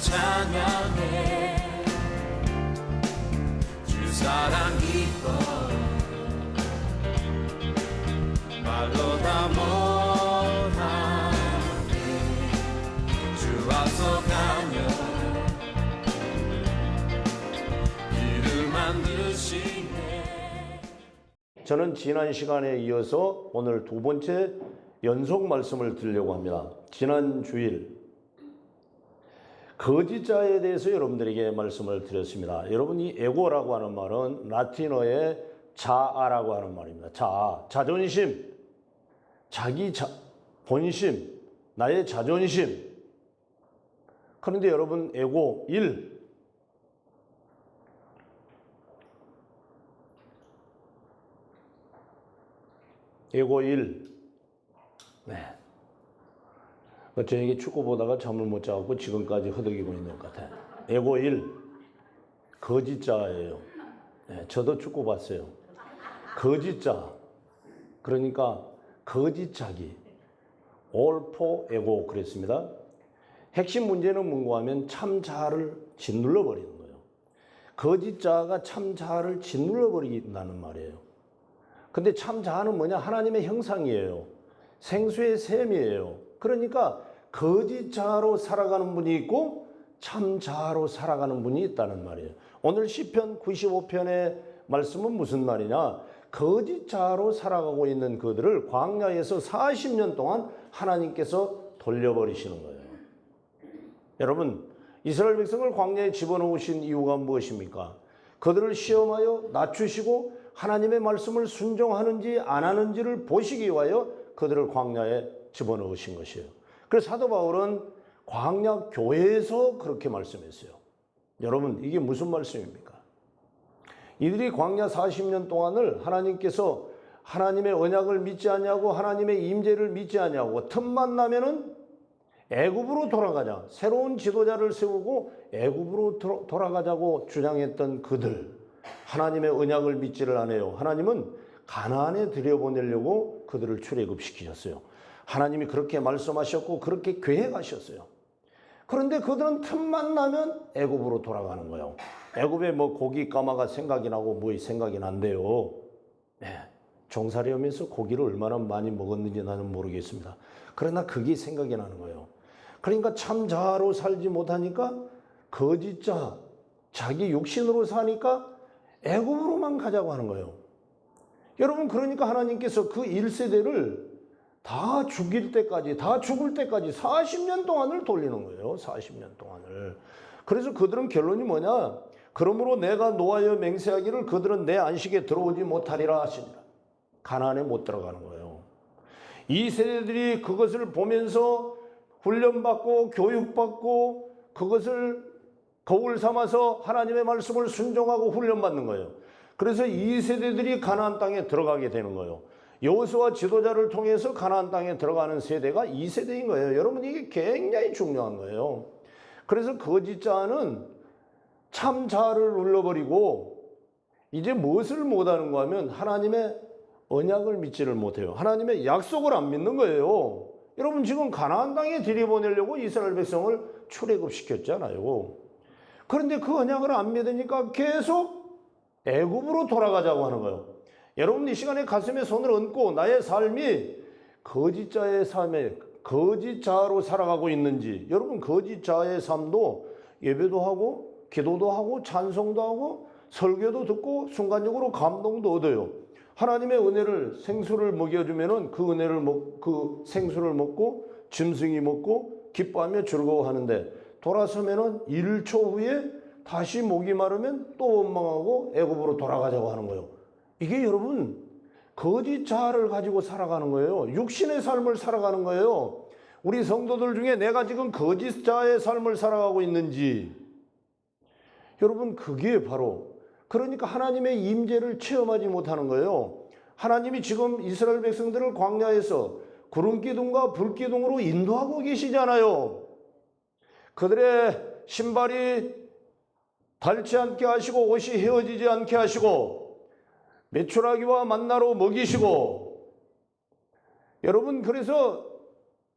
찬양해 주 사랑 기뻐 말로 다 못하네 주 와서 가며 길을 만드시네. 저는 지난 시간에 이어서 오늘 두 번째 연속 말씀을 드리려고 합니다. 지난 주일 거짓자에 대해서 여러분들에게 말씀을 드렸습니다. 여러분, 이 에고라고 하는 말은 라틴어의 자아라고 하는 말입니다. 자아, 자존심, 자기 본심, 나의 자존심. 그런데 여러분, 에고 1, 에고 1. 네. 저녁에 축구 보다가 잠을 못 자고 지금까지 허덕이고 있는 것 같아요. 에고 1, 거짓자예요. 네, 저도 축구 봤어요. 거짓자, 그러니까 거짓자기, all for ego 그랬습니다. 핵심 문제는 뭔가 하면 참자아를 짓눌러 버리는 거예요. 거짓자가 참자아를 짓눌러 버린다는 말이에요. 근데 참자아는 뭐냐? 하나님의 형상이에요. 생수의 셈이에요. 그러니까 거짓자로 살아가는 분이 있고 참자로 살아가는 분이 있다는 말이에요. 오늘 시편 95편의 말씀은 무슨 말이냐? 거짓자로 살아가고 있는 그들을 광야에서 40년 동안 하나님께서 돌려버리시는 거예요. 여러분, 이스라엘 백성을 광야에 집어넣으신 이유가 무엇입니까? 그들을 시험하여 낮추시고 하나님의 말씀을 순종하는지 안 하는지를 보시기 위하여 그들을 광야에 집어넣으신 것이에요. 그래서 사도 바울은 광야 교회에서 그렇게 말씀했어요. 여러분, 이게 무슨 말씀입니까? 이들이 광야 40년 동안을 하나님께서 하나님의 언약을 믿지 않냐고, 하나님의 임재를 믿지 않냐고, 틈만 나면은 애굽으로 돌아가자, 새로운 지도자를 세우고 애굽으로 돌아가자고 주장했던 그들, 하나님의 언약을 믿지를 않아요. 하나님은 가나안에 들여보내려고 그들을 출애굽시키셨어요. 하나님이 그렇게 말씀하셨고 그렇게 계획하셨어요. 그런데 그들은 틈만 나면 애굽으로 돌아가는 거예요. 애굽에 뭐 고기 까마가 생각이 나고 뭐 생각이 난대요. 네, 종살이 하면서 고기를 얼마나 많이 먹었는지 나는 모르겠습니다. 그러나 그게 생각이 나는 거예요. 그러니까 참자로 살지 못하니까 거짓자, 자기 육신으로 사니까 애굽으로만 가자고 하는 거예요. 여러분, 그러니까 하나님께서 그 1세대를 다 죽일 때까지, 다 죽을 때까지 40년 동안을 돌리는 거예요. 40년 동안을. 그래서 그들은 결론이 뭐냐? 그러므로 내가 노하여 맹세하기를 그들은 내 안식에 들어오지 못하리라 하시니라. 가나안에 못 들어가는 거예요. 이 세대들이 그것을 보면서 훈련받고 교육받고 그것을 거울 삼아서 하나님의 말씀을 순종하고 훈련받는 거예요. 그래서 이 세대들이 가나안 땅에 들어가게 되는 거예요. 여호수아 지도자를 통해서 가나안 땅에 들어가는 세대가 이 세대인 거예요. 여러분, 이게 굉장히 중요한 거예요. 그래서 거짓자는 참자를 눌러버리고 이제 무엇을 못하는가 하면 하나님의 언약을 믿지를 못해요. 하나님의 약속을 안 믿는 거예요. 여러분, 지금 가나안 땅에 들여보내려고 이스라엘 백성을 출애굽시켰잖아요. 그런데 그 언약을 안 믿으니까 계속 애굽으로 돌아가자고 하는 거예요. 여러분, 이 시간에 가슴에 손을 얹고 나의 삶이 거짓자의 삶에 거짓자로 살아가고 있는지, 여러분, 거짓자의 삶도 예배도 하고 기도도 하고 찬송도 하고 설교도 듣고 순간적으로 감동도 얻어요. 하나님의 은혜를 생수를 먹여주면은 그 은혜를 그 생수를 먹고 짐승이 먹고 기뻐하며 즐거워하는데 돌아서면은 1초 후에 다시 목이 마르면 또 원망하고 애굽으로 돌아가자고 하는 거예요. 이게 여러분 거짓자를 가지고 살아가는 거예요. 육신의 삶을 살아가는 거예요. 우리 성도들 중에 내가 지금 거짓자의 삶을 살아가고 있는지, 여러분, 그게 바로, 그러니까 하나님의 임재를 체험하지 못하는 거예요. 하나님이 지금 이스라엘 백성들을 광야에서 구름기둥과 불기둥으로 인도하고 계시잖아요. 그들의 신발이 닳지 않게 하시고 옷이 헤어지지 않게 하시고 메추라기와 만나로 먹이시고, 여러분 그래서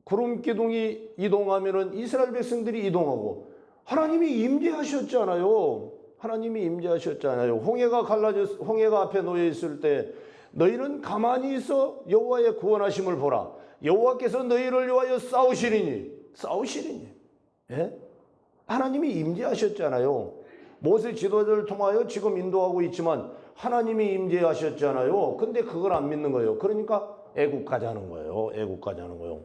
구름 기둥이 이동하면은 이스라엘 백성들이 이동하고, 하나님이 임재하셨잖아요. 하나님이 임재하셨잖아요. 홍해가 앞에 놓여 있을 때 너희는 가만히 있어 여호와의 구원하심을 보라. 여호와께서 너희를 위하여 싸우시리니. 예? 하나님이 임재하셨잖아요. 모세 지도자를 통하여 지금 인도하고 있지만 하나님이 임재하셨잖아요. 근데 그걸 안 믿는 거예요. 그러니까 애국 가자는 거예요. 애국 가자는 거예요.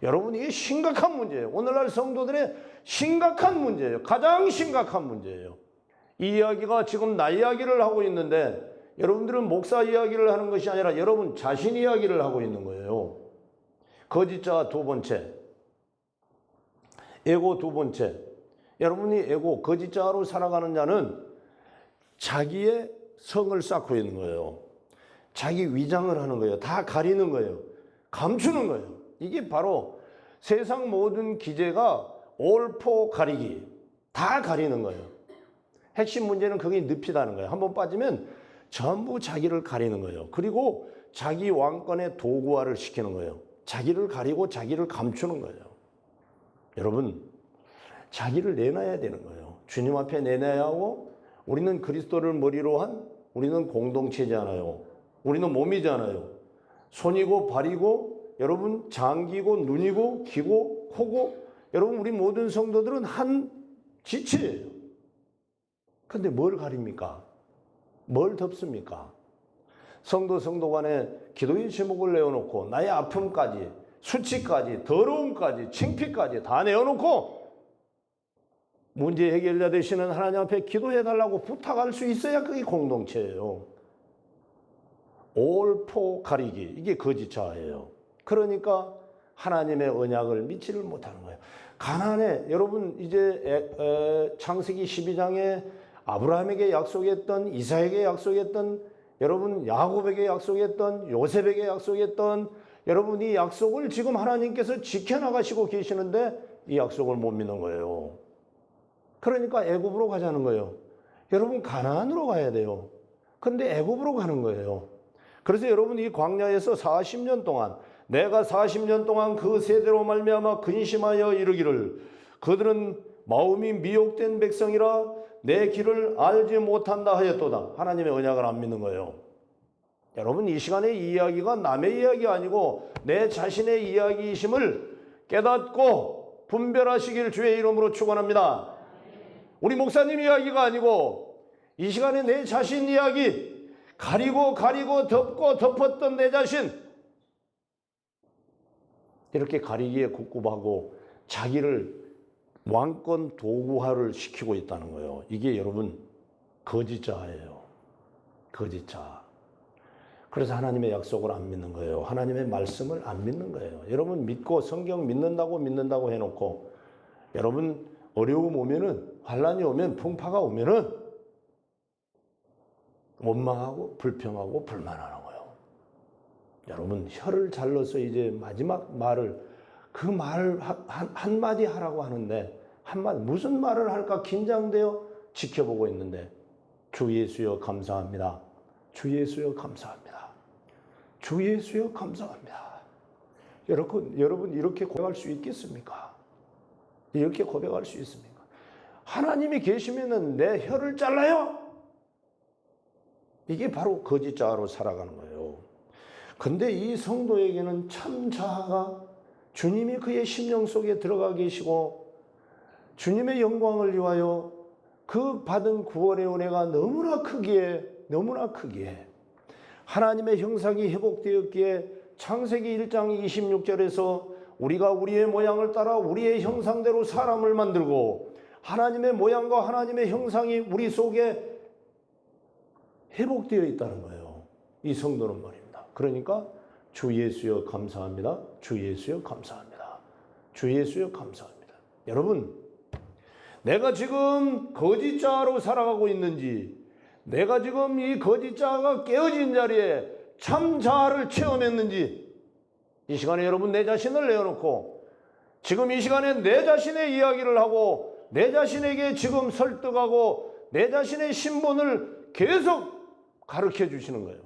여러분, 이게 심각한 문제예요. 오늘날 성도들의 심각한 문제예요. 가장 심각한 문제예요. 이 이야기가 지금 나 이야기를 하고 있는데, 여러분들은 목사 이야기를 하는 것이 아니라 여러분 자신 이야기를 하고 있는 거예요. 거짓자 두 번째, 에고 두 번째. 여러분이 에고, 거짓자로 살아가는 자는 자기의 성을 쌓고 있는 거예요. 자기 위장을 하는 거예요. 다 가리는 거예요. 감추는 거예요. 이게 바로 세상 모든 기제가 올포 가리기, 다 가리는 거예요. 핵심 문제는 그게 늪이다는 거예요. 한번 빠지면 전부 자기를 가리는 거예요. 그리고 자기 왕권의 도구화를 시키는 거예요. 자기를 가리고 자기를 감추는 거예요. 여러분, 자기를 내놔야 되는 거예요. 주님 앞에 내놔야 하고, 우리는 그리스도를 머리로 한 우리는 공동체잖아요. 우리는 몸이잖아요. 손이고 발이고, 여러분 장기고 눈이고 귀고 코고, 여러분 우리 모든 성도들은 한 지체예요. 근데 뭘 가립니까? 뭘 덮습니까? 성도 간에 기도의 제목을 내어놓고 나의 아픔까지, 수치까지, 더러움까지, 창피까지 다 내어놓고 문제 해결자 되시는 하나님 앞에 기도해달라고 부탁할 수 있어야 그게 공동체예요. 올포 가리기, 이게 거짓자예요. 그러니까 하나님의 언약을 믿지를 못하는 거예요. 가나안에, 여러분 이제 창세기 12장에 아브라함에게 약속했던, 이삭에게 약속했던, 여러분 야곱에게 약속했던, 요셉에게 약속했던, 여러분 이 약속을 지금 하나님께서 지켜나가시고 계시는데 이 약속을 못 믿는 거예요. 그러니까 애굽으로 가자는 거예요. 여러분 가나안으로 가야 돼요. 근데 애굽으로 가는 거예요. 그래서 여러분 이 광야에서 40년 동안, 내가 40년 동안 그 세대로 말미암아 근심하여 이르기를 그들은 마음이 미혹된 백성이라 내 길을 알지 못한다 하였도다. 하나님의 언약을 안 믿는 거예요. 여러분, 이 시간에 이 이야기가 남의 이야기 아니고 내 자신의 이야기이심을 깨닫고 분별하시길 주의 이름으로 축원합니다. 우리 목사님 이야기가 아니고 이 시간에 내 자신 이야기, 가리고 덮고 덮었던 내 자신, 이렇게 가리기에 굽굽하고 자기를 왕권 도구화를 시키고 있다는 거예요. 이게 여러분 거짓자예요. 거짓자. 그래서 하나님의 약속을 안 믿는 거예요. 하나님의 말씀을 안 믿는 거예요. 여러분 믿고 성경 믿는다고 해놓고, 여러분 어려움 오면은, 환란이 오면, 풍파가 오면은 원망하고 불평하고 불만하는 거예요. 여러분 혀를 잘라서 이제 마지막 말을, 그 말 한마디 하라고 하는데 한마디, 무슨 말을 할까 긴장되어 지켜보고 있는데, 주 예수여 감사합니다. 주 예수여 감사합니다. 주 예수여 감사합니다. 여러분 이렇게 고백할 수 있겠습니까? 이렇게 고백할 수 있습니까? 하나님이 계시면은 내 혀를 잘라요? 이게 바로 거짓자로 살아가는 거예요. 근데 이 성도에게는 참 자아가, 주님이 그의 심령 속에 들어가 계시고 주님의 영광을 위하여 그 받은 구원의 은혜가 너무나 크기에 하나님의 형상이 회복되었기에 창세기 1장 26절에서 우리가 우리의 모양을 따라 우리의 형상대로 사람을 만들고, 하나님의 모양과 하나님의 형상이 우리 속에 회복되어 있다는 거예요. 이 성도는 말입니다. 그러니까 주 예수여 감사합니다. 주 예수여 감사합니다. 주 예수여 감사합니다. 여러분, 내가 지금 거짓자로 살아가고 있는지, 내가 지금 이 거짓자가 깨어진 자리에 참 자아를 체험했는지, 이 시간에 여러분 내 자신을 내어놓고 지금 이 시간에 내 자신의 이야기를 하고 내 자신에게 지금 설득하고 내 자신의 신분을 계속 가르쳐 주시는 거예요.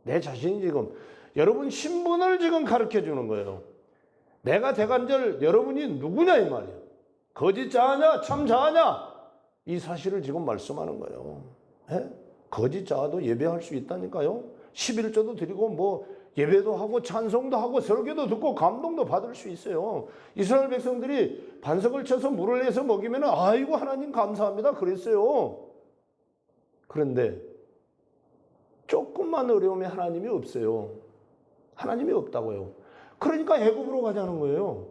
내 자신이 지금 여러분 신분을 지금 가르쳐 주는 거예요. 내가 대간절 여러분이 누구냐 이 말이에요. 거짓 자하냐 참 자하냐 이 사실을 지금 말씀하는 거예요. 예? 거짓 자아도 예배할 수 있다니까요. 11조도 드리고 뭐 예배도 하고 찬송도 하고 설교도 듣고 감동도 받을 수 있어요. 이스라엘 백성들이 반석을 쳐서 물을 내서 먹이면 아이고 하나님 감사합니다 그랬어요. 그런데 조금만 어려우면 하나님이 없어요. 하나님이 없다고요. 그러니까 애굽으로 가자는 거예요.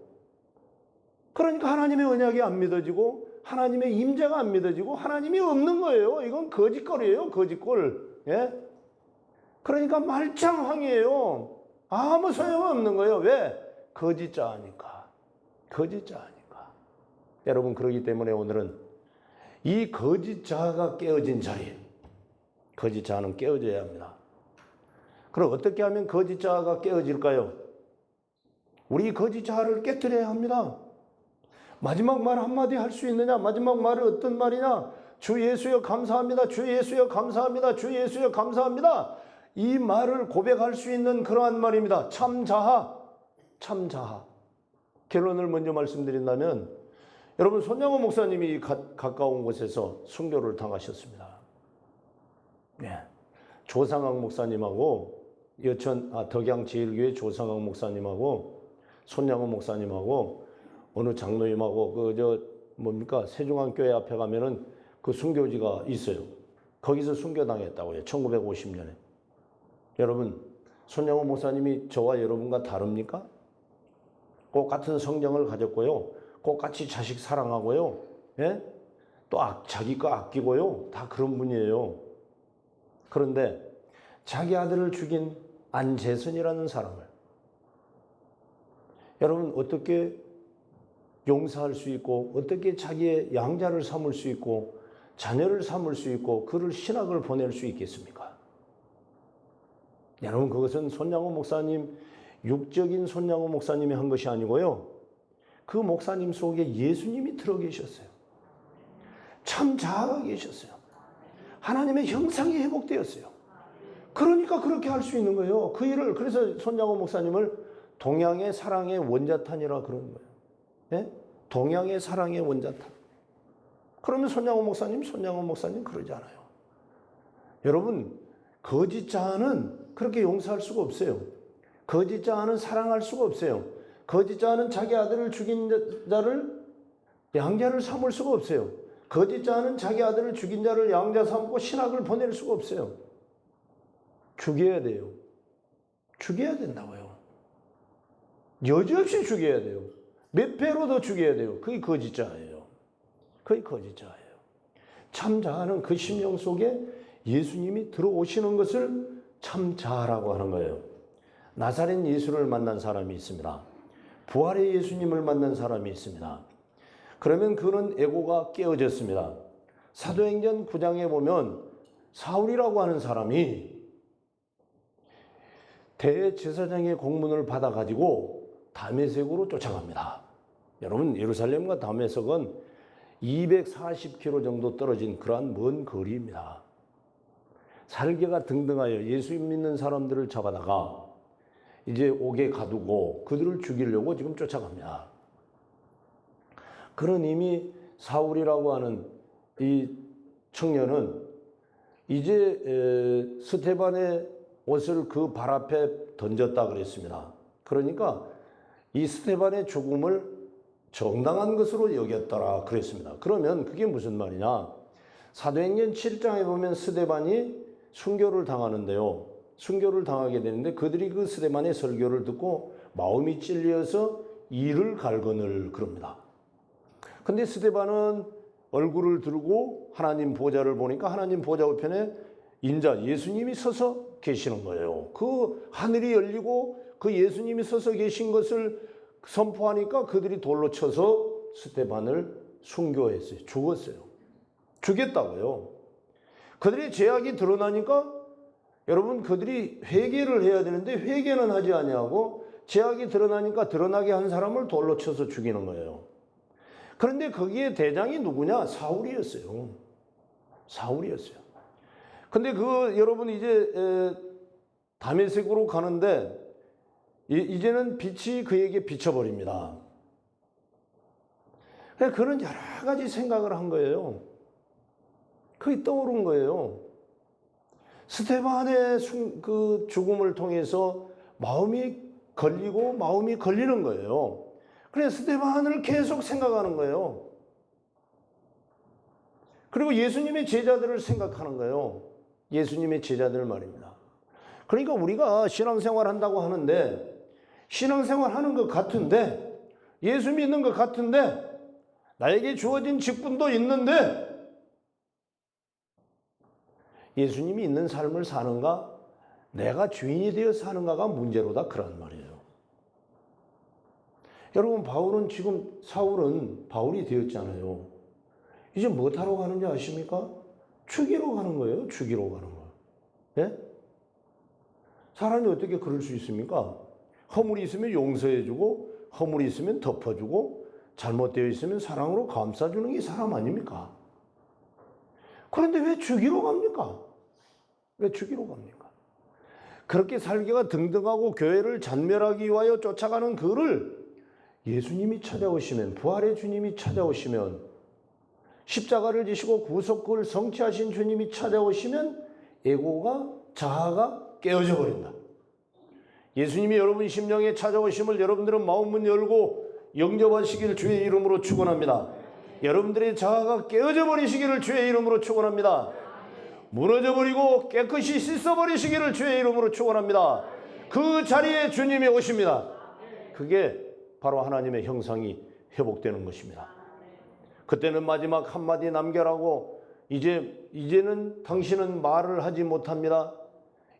그러니까 하나님의 언약이 안 믿어지고 하나님의 임재가 안 믿어지고 하나님이 없는 거예요. 이건 거짓거리예요. 거짓골. 예? 그러니까 말짱황이에요. 아무 소용없는 거예요. 왜? 거짓자니까. 거짓자니까. 여러분 그러기 때문에 오늘은 이 거짓자가 깨어진 자리에 거짓자는 깨어져야 합니다. 그럼 어떻게 하면 거짓자가 깨어질까요? 우리 거짓자를 깨뜨려야 합니다. 마지막 말 한마디 할 수 있느냐? 마지막 말은 어떤 말이냐? 주 예수여 감사합니다. 주 예수여 감사합니다. 주 예수여 감사합니다. 이 말을 고백할 수 있는 그러한 말입니다. 참자하. 참자하. 결론을 먼저 말씀드린다면 여러분 손양호 목사님이 가까운 곳에서 순교를 당하셨습니다. 네. 조상학 목사님하고 덕양 제일교회 조상학 목사님하고 손양호 목사님하고 어느 장로님하고 세종안교회 앞에 가면은 그 순교지가 있어요. 거기서 순교당했다고요. 1950년에. 여러분 손양호 목사님이 저와 여러분과 다릅니까? 꼭 같은 성경을 가졌고요. 꼭 같이 자식 사랑하고요. 예? 또 자기 거 아끼고요. 다 그런 분이에요. 그런데 자기 아들을 죽인 안재선이라는 사람을 여러분 어떻게 용서할 수 있고 어떻게 자기의 양자를 삼을 수 있고 자녀를 삼을 수 있고 그를 신학을 보낼 수 있겠습니까? 여러분 그것은 손양호 목사님 육적인 손양호 목사님이 한 것이 아니고요. 그 목사님 속에 예수님이 들어 계셨어요. 참 자아가 계셨어요. 하나님의 형상이 회복되었어요. 그러니까 그렇게 할 수 있는 거예요. 그 일을 그래서 손양호 목사님을 동양의 사랑의 원자탄이라 그러는 거예요. 예? 동양의 사랑의 원자탄. 그러면 손양호 목사님 그러지 않아요. 여러분 거짓자는 그렇게 용서할 수가 없어요. 거짓자는 사랑할 수가 없어요. 거짓자는 자기 아들을 죽인 자를 양자를 삼을 수가 없어요. 거짓자는 자기 아들을 죽인 자를 양자 삼고 신학을 보낼 수가 없어요. 죽여야 돼요. 죽여야 된다고요. 여지없이 죽여야 돼요. 몇 배로 더 죽여야 돼요. 그게 거짓자예요. 그게 거짓자예요. 참자는 그 심령 속에 예수님이 들어오시는 것을 참자라고 하는 거예요. 나사렛 예수를 만난 사람이 있습니다. 부활의 예수님을 만난 사람이 있습니다. 그러면 그는 에고가 깨어졌습니다. 사도행전 9장에 보면 사울이라고 하는 사람이 대제사장의 공문을 받아가지고 다메섹으로 쫓아갑니다. 여러분 예루살렘과 다메섹은 240km 정도 떨어진 그러한 먼 거리입니다. 살개가 등등하여 예수 믿는 사람들을 잡아다가 이제 옥에 가두고 그들을 죽이려고 지금 쫓아갑니다. 그런 이미 사울이라고 하는 이 청년은 이제 스테반의 옷을 그 발 앞에 던졌다 그랬습니다. 그러니까 이 스테반의 죽음을 정당한 것으로 여겼더라 그랬습니다. 그러면 그게 무슨 말이냐? 사도행전 7장에 보면 스테반이 순교를 당하는데요. 순교를 당하게 되는데 그들이 그 스테반의 설교를 듣고 마음이 찔려서 이를 갈거늘 그럽니다. 근데 스테반은 얼굴을 들고 하나님 보좌를 보니까 하나님 보좌 우편에 인자 예수님이 서서 계시는 거예요. 그 하늘이 열리고 그 예수님이 서서 계신 것을 선포하니까 그들이 돌로 쳐서 스테반을 순교했어요. 죽었어요. 죽였다고요. 그들의 죄악이 드러나니까 여러분 그들이 회개를 해야 되는데 회개는 하지 아니하고 죄악이 드러나니까 드러나게 한 사람을 돌로 쳐서 죽이는 거예요. 그런데 거기에 대장이 누구냐? 사울이었어요. 사울이었어요. 근데 여러분 이제 다메섹으로 가는데 이제는 빛이 그에게 비춰버립니다. 그런 여러 가지 생각을 한 거예요. 그게 떠오른 거예요. 스데반의 그 죽음을 통해서 마음이 걸리고 마음이 걸리는 거예요. 그래서 스데반을 계속 생각하는 거예요. 그리고 예수님의 제자들을 생각하는 거예요. 예수님의 제자들 말입니다. 그러니까 우리가 신앙생활 한다고 하는데, 신앙생활 하는 것 같은데, 예수 믿는 것 같은데, 나에게 주어진 직분도 있는데, 예수님이 있는 삶을 사는가, 내가 주인이 되어 사는가가 문제로다, 그런 말이에요. 여러분, 사울은 바울이 되었잖아요. 이제 무엇하러 가는지 아십니까? 죽이러 가는 거예요. 죽이러 가는 거. 예? 사람이 어떻게 그럴 수 있습니까? 허물이 있으면 용서해주고, 허물이 있으면 덮어주고, 잘못되어 있으면 사랑으로 감싸주는 게 사람 아닙니까? 그런데 왜 죽이러 갑니까? 왜 죽이러 갑니까? 그렇게 살기가 등등하고 교회를 잔멸하기 위하여 쫓아가는 그를 예수님이 찾아오시면, 부활의 주님이 찾아오시면, 십자가를 지시고 구속을 성취하신 주님이 찾아오시면 에고가, 자아가 깨어져 버린다. 예수님이 여러분 심령에 찾아오심을 여러분들은 마음문 열고 영접하시기를 주의 이름으로 축원합니다. 여러분들의 자아가 깨어져 버리시기를 주의 이름으로 축원합니다. 무너져 버리고 깨끗이 씻어 버리시기를 주의 이름으로 축원합니다. 그 자리에 주님이 오십니다. 그게 바로 하나님의 형상이 회복되는 것입니다. 그때는 마지막 한마디 남겨라고, 이제는 당신은 말을 하지 못합니다.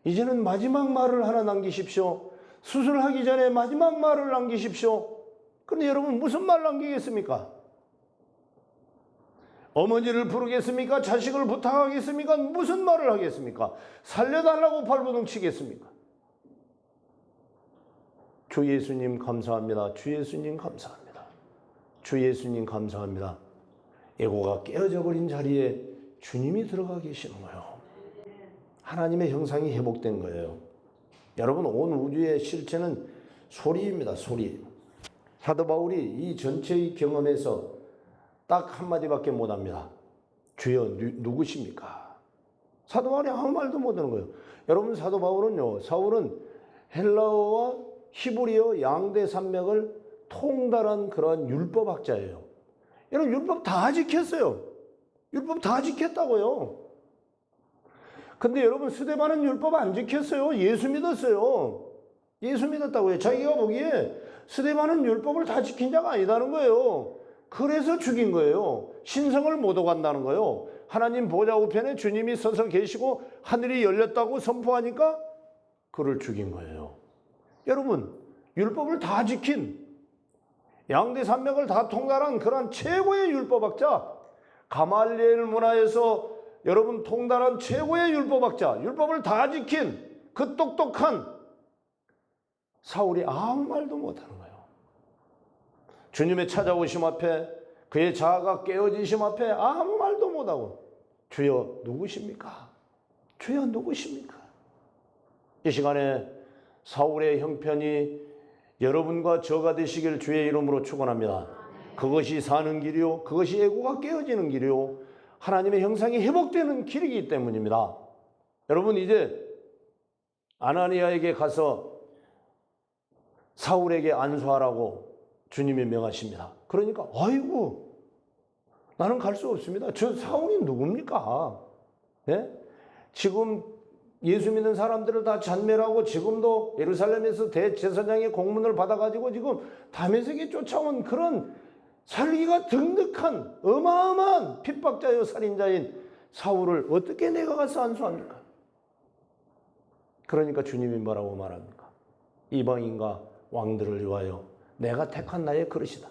이제는 마지막 말을 하나 남기십시오. 수술하기 전에 마지막 말을 남기십시오. 그런데 여러분, 무슨 말 남기겠습니까? 어머니를 부르겠습니까? 자식을 부탁하겠습니까? 무슨 말을 하겠습니까? 살려달라고 발버둥 치겠습니까? 주 예수님 감사합니다. 주 예수님 감사합니다. 주 예수님 감사합니다. 에고가 깨어져 버린 자리에 주님이 들어가 계시는 거예요. 하나님의 형상이 회복된 거예요. 여러분, 온 우주의 실체는 소리입니다. 소리. 사도 바울이 이 전체의 경험에서 딱 한마디밖에 못합니다. 주여 누구십니까? 사도 바울이 아무 말도 못하는 거예요. 여러분, 사도 바울은요, 사울은 헬라어와 히브리어 양대 산맥을 통달한 그러한 율법학자예요. 여러분, 율법 다 지켰어요. 율법 다 지켰다고요. 근데 여러분, 스데반은 율법 안 지켰어요. 예수 믿었어요. 예수 믿었다고요. 자기가 보기에 스데반은 율법을 다 지킨 자가 아니다는 거예요. 그래서 죽인 거예요. 신성을 못 오간다는 거예요. 하나님 보좌 우편에 주님이 서서 계시고 하늘이 열렸다고 선포하니까 그를 죽인 거예요. 여러분, 율법을 다 지킨, 양대 산맥을 다 통달한 그런 최고의 율법학자, 가말리엘 문화에서 여러분 통달한 최고의 율법학자, 율법을 다 지킨 그 똑똑한 사울이 아무 말도 못하는 거예요. 주님의 찾아오심 앞에, 그의 자아가 깨어지심 앞에 아무 말도 못하고, 주여 누구십니까? 주여 누구십니까? 이 시간에 사울의 형편이 여러분과 저가 되시길 주의 이름으로 축원합니다. 그것이 사는 길이요, 그것이 에고가 깨어지는 길이요, 하나님의 형상이 회복되는 길이기 때문입니다. 여러분, 이제 아나니아에게 가서 사울에게 안수하라고 주님이 명하십니다. 그러니까 아이고, 나는 갈 수 없습니다. 저 사울이 누굽니까? 예? 지금 예수 믿는 사람들을 다 잔멸하고 지금도 예루살렘에서 대제사장의 공문을 받아가지고 지금 다메섹에 쫓아온 그런 살기가 등득한 어마어마한 핍박자요 살인자인 사울을 어떻게 내가 가서 안수합니까? 그러니까 주님이 뭐라고 말합니까? 이방인과 왕들을 위하여 내가 택한 나의 그릇이다.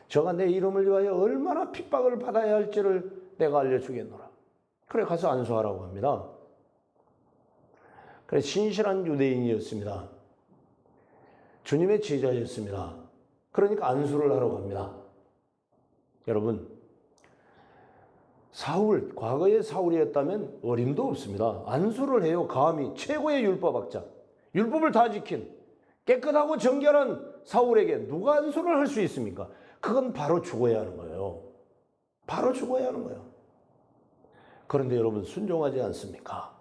저가 내 이름을 위하여 얼마나 핍박을 받아야 할지를 내가 알려주겠노라. 그래 가서 안수하라고 합니다. 그래 신실한 유대인이었습니다. 주님의 제자였습니다. 그러니까 안수를 하러 갑니다. 여러분, 사울, 과거의 사울이었다면 어림도 없습니다. 안수를 해요. 감히 최고의 율법학자. 율법을 다 지킨 깨끗하고 정결한 사울에게 누가 안수를 할 수 있습니까? 그건 바로 죽어야 하는 거예요. 바로 죽어야 하는 거예요. 그런데 여러분 순종하지 않습니까?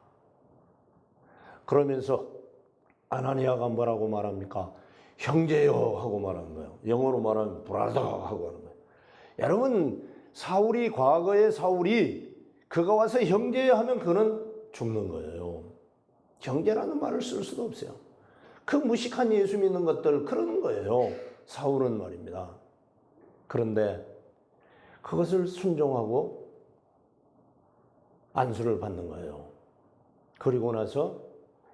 그러면서 아나니아가 뭐라고 말합니까? 형제여 하고 말하는 거예요. 영어로 말하면 브라더 하고 하는 거예요. 여러분 사울이 과거의 사울이 그가 와서 형제여 하면 그는 죽는 거예요. 형제라는 말을 쓸 수도 없어요. 그 무식한 예수 믿는 것들 그러는 거예요. 사울은 말입니다. 그런데 그것을 순종하고 안수를 받는 거예요. 그리고 나서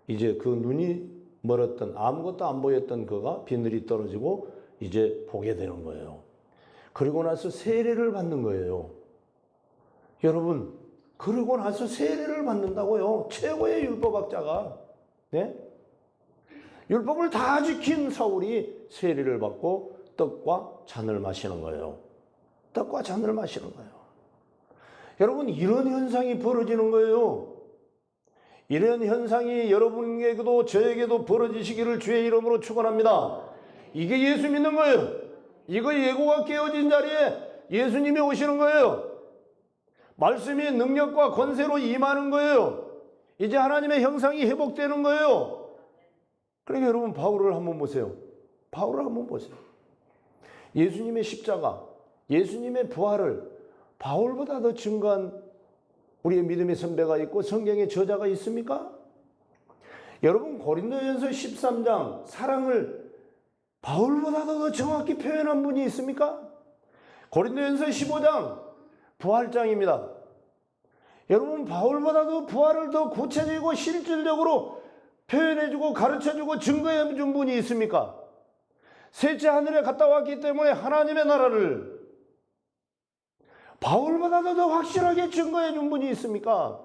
이제 그 눈이 멀었던 아무것도 안 보였던 그가 비늘이 떨어지고 이제 보게 되는 거예요. 그리고 나서 세례를 받는 거예요. 여러분, 그러고 나서 세례를 받는다고요. 최고의 율법학자가. 네? 율법을 다 지킨 사울이 세례를 받고 떡과 잔을 마시는 거예요. 떡과 잔을 마시는 거예요. 여러분, 이런 현상이 벌어지는 거예요. 이런 현상이 여러분에게도 저에게도 벌어지시기를 주의 이름으로 축원합니다. 이게 예수 믿는 거예요. 이거 예고가 깨어진 자리에 예수님이 오시는 거예요. 말씀이 능력과 권세로 임하는 거예요. 이제 하나님의 형상이 회복되는 거예요. 그러니까 여러분 바울을 한번 보세요. 바울을 한번 보세요. 예수님의 십자가, 예수님의 부활을 바울보다 더 증거한 우리의 믿음의 선배가 있고 성경의 저자가 있습니까? 여러분 고린도전서 13장 사랑을 바울보다 더 정확히 표현한 분이 있습니까? 고린도전서 15장 부활장입니다. 여러분 바울보다도 부활을 더 구체적이고 실질적으로 표현해주고 가르쳐주고 증거해준 분이 있습니까? 셋째 하늘에 갔다 왔기 때문에 하나님의 나라를 바울보다도 더 확실하게 증거해준 분이 있습니까?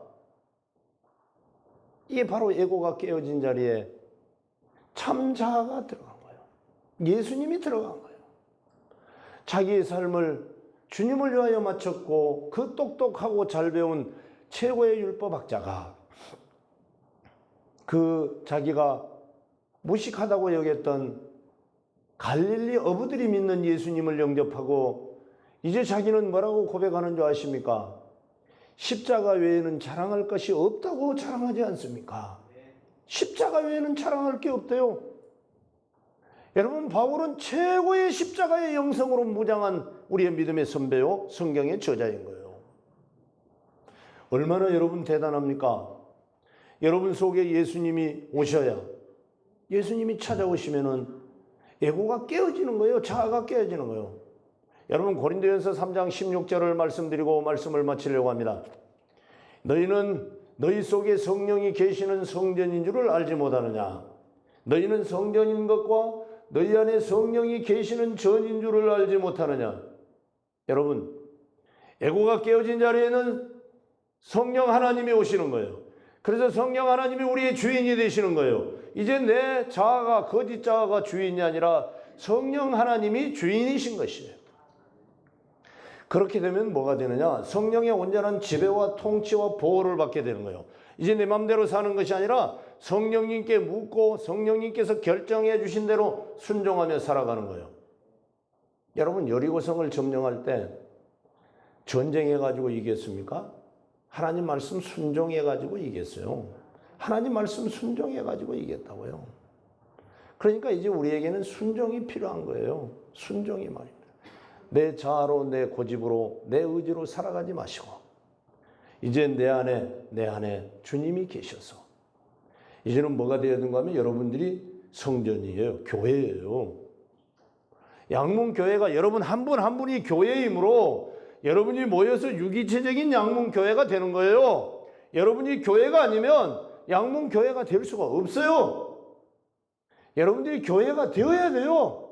이게 바로 에고가 깨어진 자리에 참자가 들어간 거예요. 예수님이 들어간 거예요. 자기의 삶을 주님을 위하여 마쳤고 그 똑똑하고 잘 배운 최고의 율법학자가 그 자기가 무식하다고 여겼던 갈릴리 어부들이 믿는 예수님을 영접하고 이제 자기는 뭐라고 고백하는 줄 아십니까? 십자가 외에는 자랑할 것이 없다고 자랑하지 않습니까? 십자가 외에는 자랑할 게 없대요. 여러분 바울은 최고의 십자가의 영성으로 무장한 우리의 믿음의 선배요 성경의 저자인 거예요. 얼마나 여러분 대단합니까? 여러분 속에 예수님이 오셔야 예수님이 찾아오시면은 에고가 깨어지는 거예요. 자아가 깨어지는 거예요. 여러분 고린도전서 3장 16절을 말씀드리고 말씀을 마치려고 합니다. 너희는 너희 속에 성령이 계시는 성전인 줄을 알지 못하느냐? 너희는 성전인 것과 너희 안에 성령이 계시는 전인 줄을 알지 못하느냐? 여러분 에고가 깨어진 자리에는 성령 하나님이 오시는 거예요. 그래서 성령 하나님이 우리의 주인이 되시는 거예요. 이제 내 자아가 거짓 자아가 주인이 아니라 성령 하나님이 주인이신 것이에요. 그렇게 되면 뭐가 되느냐? 성령의 온전한 지배와 통치와 보호를 받게 되는 거예요. 이제 내 마음대로 사는 것이 아니라 성령님께 묻고 성령님께서 결정해 주신 대로 순종하며 살아가는 거예요. 여러분 여리고성을 점령할 때 전쟁해가지고 이겼습니까? 하나님 말씀 순종해가지고 이겼어요. 하나님 말씀 순종해가지고 이겼다고요. 그러니까 이제 우리에게는 순종이 필요한 거예요. 순종이 말입니다. 내 자아로 내 고집으로 내 의지로 살아가지 마시고 이제 내 안에 주님이 계셔서 이제는 뭐가 되어야 되는가 하면 여러분들이 성전이에요. 교회예요. 양문교회가 여러분 한 분 한 분이 교회이므로 여러분이 모여서 유기체적인 양문교회가 되는 거예요. 여러분이 교회가 아니면 양문교회가 될 수가 없어요. 여러분들이 교회가 되어야 돼요.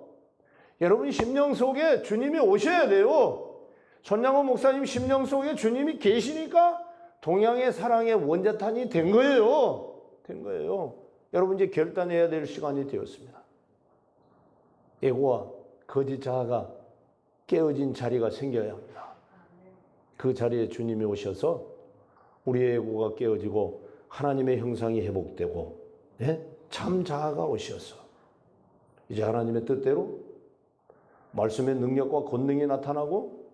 여러분 심령 속에 주님이 오셔야 돼요. 손양호 목사님 심령 속에 주님이 계시니까 동양의 사랑의 원자탄이 된 거예요. 된 거예요. 여러분 이제 결단해야 될 시간이 되었습니다. 에고와 거짓 자아가 깨어진 자리가 생겨야 합니다. 그 자리에 주님이 오셔서 우리의 에고가 깨어지고 하나님의 형상이 회복되고, 예? 참 자아가 오셔서 이제 하나님의 뜻대로 말씀의 능력과 권능이 나타나고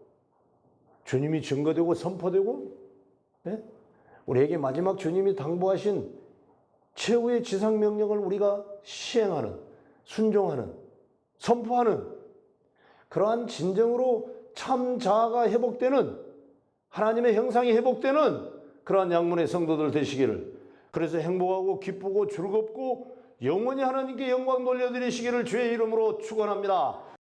주님이 증거되고 선포되고, 예? 우리에게 마지막 주님이 당부하신 최후의 지상명령을 우리가 시행하는, 순종하는, 선포하는 그러한 진정으로 참 자아가 회복되는, 하나님의 형상이 회복되는 그러한 양문의 성도들 되시기를, 그래서 행복하고 기쁘고 즐겁고 영원히 하나님께 영광 돌려드리시기를 주의 이름으로 축원합니다.